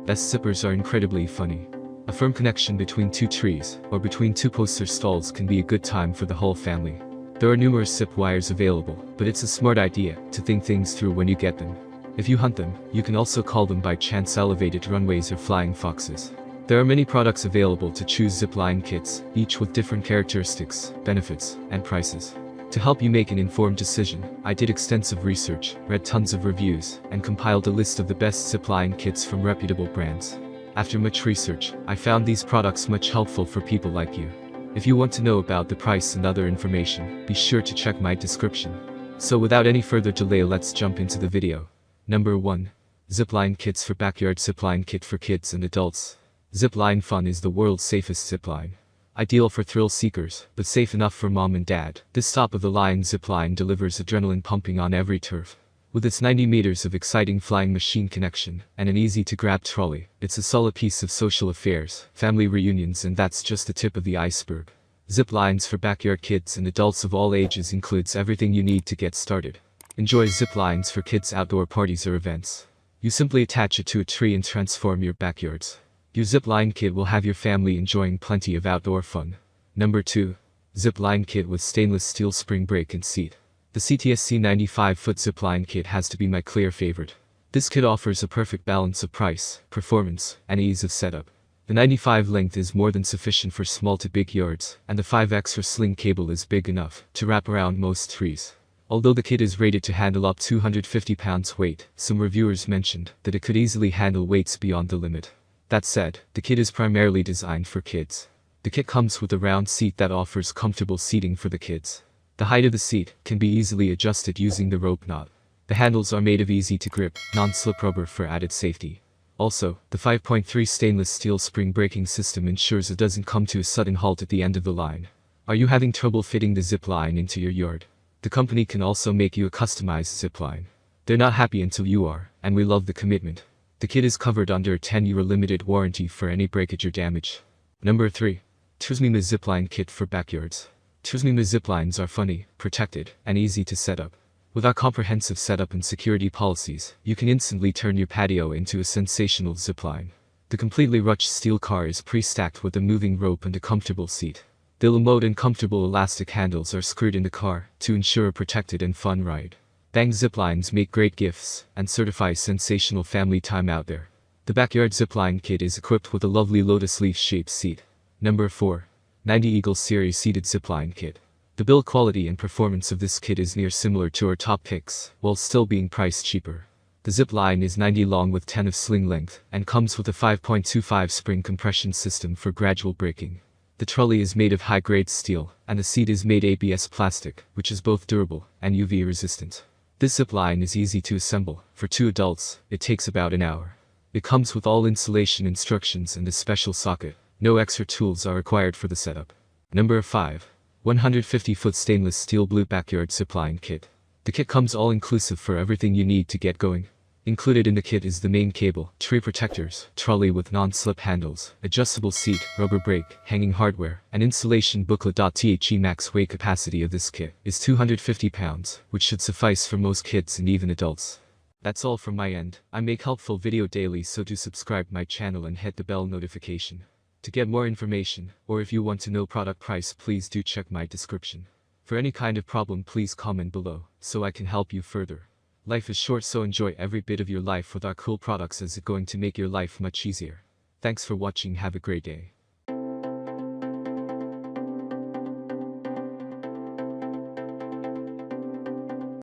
Best zippers are incredibly funny. A firm connection between two trees, or between two poster stalls can be a good time for the whole family. There are numerous zip wires available, but it's a smart idea to think things through when you get them. If you hunt them, you can also call them by chance elevated runways or flying foxes. There are many products available to choose zipline kits, each with different characteristics, benefits, and prices. To help you make an informed decision, I did extensive research, read tons of reviews, and compiled a list of the best zipline kits from reputable brands. After much research, I found these products much helpful for people like you. If you want to know about the price and other information, be sure to check my description. So without any further delay, let's jump into the video. Number 1. Zipline Kits for Backyard. Zipline Kit for kids and adults. Zipline Fun is the world's safest zipline. Ideal for thrill seekers, but safe enough for mom and dad. This top-of-the-line zipline delivers adrenaline pumping on every turf. With its 90 meters of exciting flying machine connection, and an easy-to-grab trolley, it's a solid piece of social affairs, family reunions, and that's just the tip of the iceberg. Ziplines for backyard. Kids and adults of all ages includes everything you need to get started. Enjoy ziplines for kids' outdoor parties or events. You simply attach it to a tree and transform your backyards. Your zipline kit will have your family enjoying plenty of outdoor fun. Number 2. Zipline Kit with Stainless Steel Spring Brake and Seat. The CTSC 95-foot zipline kit has to be my clear favorite. This kit offers a perfect balance of price, performance, and ease of setup. The 95 length is more than sufficient for small to big yards, and the 5 extra sling cable is big enough to wrap around most trees. Although the kit is rated to handle up 250 pounds weight, some reviewers mentioned that it could easily handle weights beyond the limit. That said, the kit is primarily designed for kids. The kit comes with a round seat that offers comfortable seating for the kids. The height of the seat can be easily adjusted using the rope knot. The handles are made of easy-to-grip, non-slip rubber for added safety. Also, the 5.3 stainless steel spring braking system ensures it doesn't come to a sudden halt at the end of the line. Are you having trouble fitting the zip line into your yard? The company can also make you a customized zip line. They're not happy until you are, and we love the commitment. The kit is covered under a 10-year limited warranty for any breakage or damage. Number 3. Tuzmima Zipline Kit for Backyards. Tuzmima ziplines are funny, protected, and easy to set up. With our comprehensive setup and security policies, you can instantly turn your patio into a sensational zipline. The completely rushed steel car is pre-stacked with a moving rope and a comfortable seat. The remote and comfortable elastic handles are screwed in the car to ensure a protected and fun ride. Bang ziplines make great gifts and certify sensational family time out there. The Backyard Zipline Kit is equipped with a lovely lotus leaf-shaped seat. Number 4. 90 Eagle Series Seated Zipline Kit. The build quality and performance of this kit is near similar to our top picks, while still being priced cheaper. The zipline is 90 long with 10 of sling length, and comes with a 5.25 spring compression system for gradual braking. The trolley is made of high-grade steel, and the seat is made ABS plastic, which is both durable and UV resistant. This zipline is easy to assemble. For 2 adults, it takes about an hour. It comes with all installation instructions and a special socket. No extra tools are required for the setup. Number 5. 150-foot Stainless Steel Blue Backyard Zipline Kit. The kit comes all-inclusive for everything you need to get going. Included in the kit is the main cable, tree protectors, trolley with non-slip handles, adjustable seat, rubber brake, hanging hardware, and installation booklet. The max weight capacity of this kit is 250 pounds, which should suffice for most kids and even adults. That's all from my end. I make helpful video daily, so do subscribe my channel and hit the bell notification. To get more information, or if you want to know product price, please do check my description. For any kind of problem, please comment below, so I can help you further. Life is short, so enjoy every bit of your life with our cool products, as it's going to make your life much easier. Thanks for watching, have a great day.